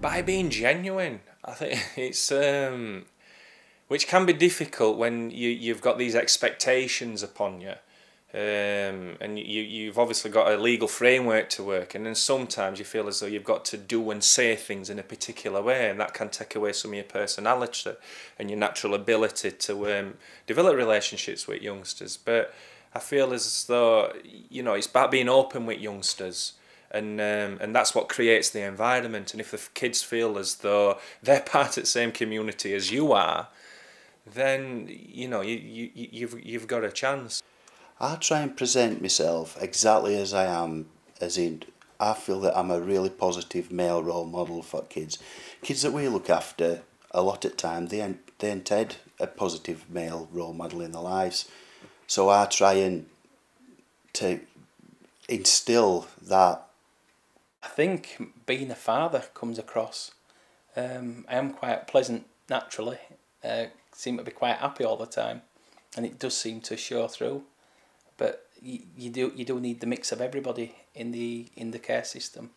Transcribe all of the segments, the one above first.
By being genuine. I think it's which can be difficult when you've got these expectations upon you, and you've obviously got a legal framework to work, and then sometimes you feel as though you've got to do and say things in a particular way, and that can take away some of your personality and your natural ability to develop relationships with youngsters. But I feel as though, you know, it's about being open with youngsters. And that's what creates the environment. And if the kids feel as though they're part of the same community as you are, then you know you've got a chance. I try and present myself exactly as I am, as in I feel that I'm a really positive male role model for kids. Kids that we look after, a lot of time they ain't had a positive male role model in their lives. So I try and to instill that. I think being a father comes across. I am quite pleasant naturally. Seem to be quite happy all the time, and it does seem to show through. But you do need the mix of everybody in the care system.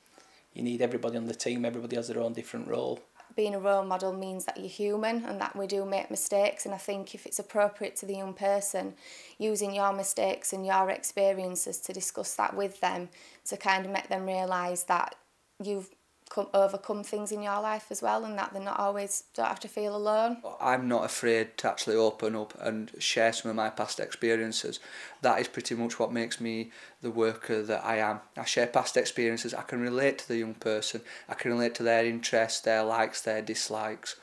You need everybody on the team. Everybody has their own different role. Being a role model means that you're human and that we do make mistakes, and I think if it's appropriate to the young person, using your mistakes and your experiences to discuss that with them, to kind of make them realise that you've overcome things in your life as well, and that they're not always, don't have to feel alone. I'm not afraid to actually open up and share some of my past experiences. That is pretty much what makes me the worker that I am. I share past experiences, I can relate to the young person, I can relate to their interests, their likes, their dislikes.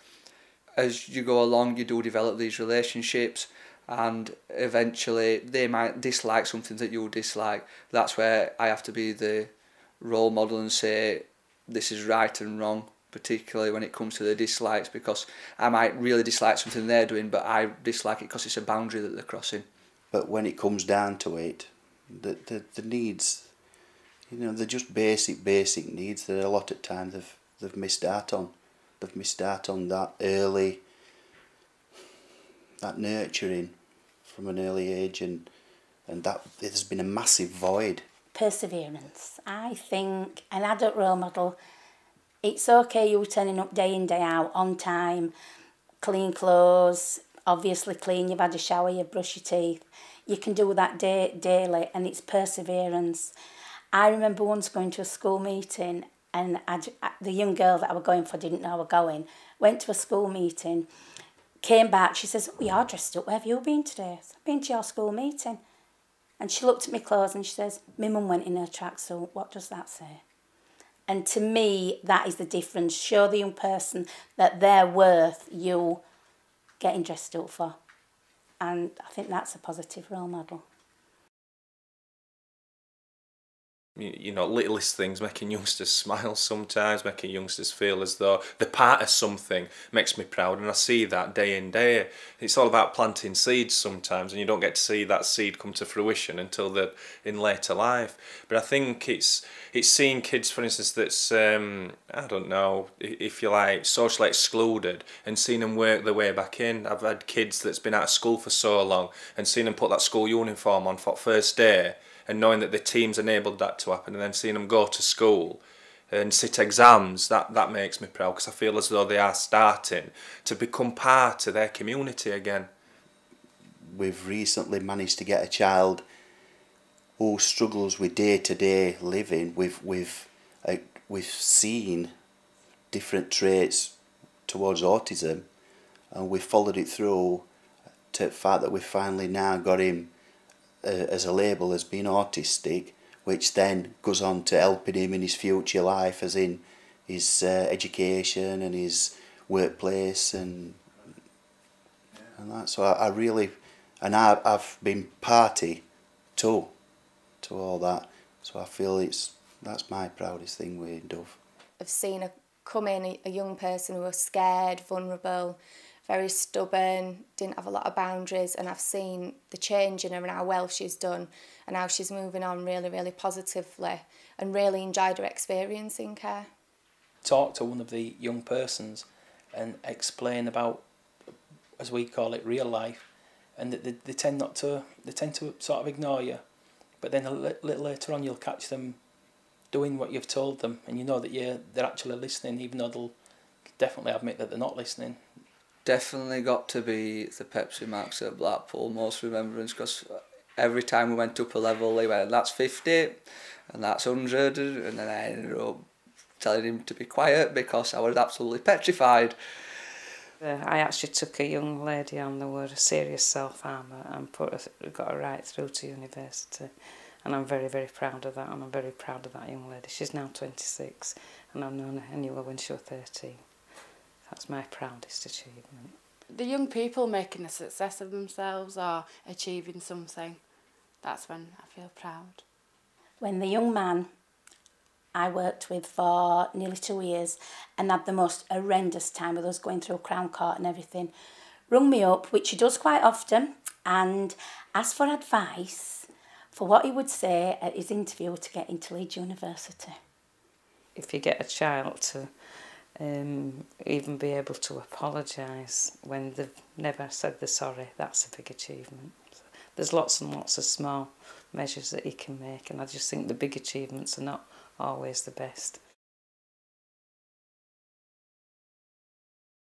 As you go along, you do develop these relationships, and eventually they might dislike something that you dislike. That's where I have to be the role model and say, this is right and wrong, particularly when it comes to the dislikes, because I might really dislike something they're doing, but I dislike it because it's a boundary that they're crossing. But when it comes down to it, the needs, you know, they're just basic needs that a lot of times they've missed out on. They've missed out on that early, that nurturing from an early age, and that there's been a massive void. Perseverance. I think an adult role model, it's okay you turning up day in, day out, on time, clean clothes, obviously clean, you've had a shower, you brush your teeth. You can do that daily, and it's perseverance. I remember once going to a school meeting, and the young girl that I was going for didn't know I was going, went to a school meeting, came back, she says, "Oh, you're dressed up, where have you been today?" I said, "I've been to your school meeting." And she looked at my clothes and she says, "My mum went in her tracksuit, what does that say?" And to me, that is the difference. Show the young person that they're worth you getting dressed up for. And I think that's a positive role model. You know, littlest things, making youngsters smile sometimes, making youngsters feel as though they're part of something, makes me proud, and I see that day in, day out. It's all about planting seeds sometimes, and you don't get to see that seed come to fruition until they're in later life. But I think it's seeing kids, for instance, that's, I don't know, if you like, socially excluded, and seeing them work their way back in. I've had kids that's been out of school for so long, and seeing them put that school uniform on for first day, and knowing that the team's enabled that to happen, and then seeing them go to school and sit exams, that makes me proud, because I feel as though they are starting to become part of their community again. We've recently managed to get a child who struggles with day-to-day living. We've seen different traits towards autism, and we've followed it through to the fact that we've finally now got him as a label as being autistic, which then goes on to helping him in his future life, as in his education and his workplace and that. So I really, and I've been party to all that. So I feel that's my proudest thing with Dove. I've seen her come in, a young person who was scared, vulnerable, very stubborn, didn't have a lot of boundaries, and I've seen the change in her and how well she's done and how she's moving on really, really positively, and really enjoyed her experience in care. Talk to one of the young persons and explain about, as we call it, real life, and they tend to sort of ignore you, but then a little later on you'll catch them doing what you've told them, and you know that they're actually listening, even though they'll definitely admit that they're not listening. Definitely got to be the Pepsi Max at Blackpool most remembrance, because every time we went up a level, he went, that's 50 and that's 100, and then I ended up telling him to be quiet because I was absolutely petrified. I actually took a young lady on that were a serious self-harmer and got her right through to university, and I'm very, very proud of that, and I'm very proud of that young lady. She's now 26 and I've known her anyway when she was 13. That's my proudest achievement. The young people making a success of themselves or achieving something, that's when I feel proud. When the young man I worked with for nearly 2 years and had the most horrendous time with us going through Crown Court and everything, rung me up, which he does quite often, and asked for advice for what he would say at his interview to get into Leeds University. If you get a child to even be able to apologise when they've never said they're sorry, that's a big achievement. So there's lots and lots of small measures that you can make, and I just think the big achievements are not always the best.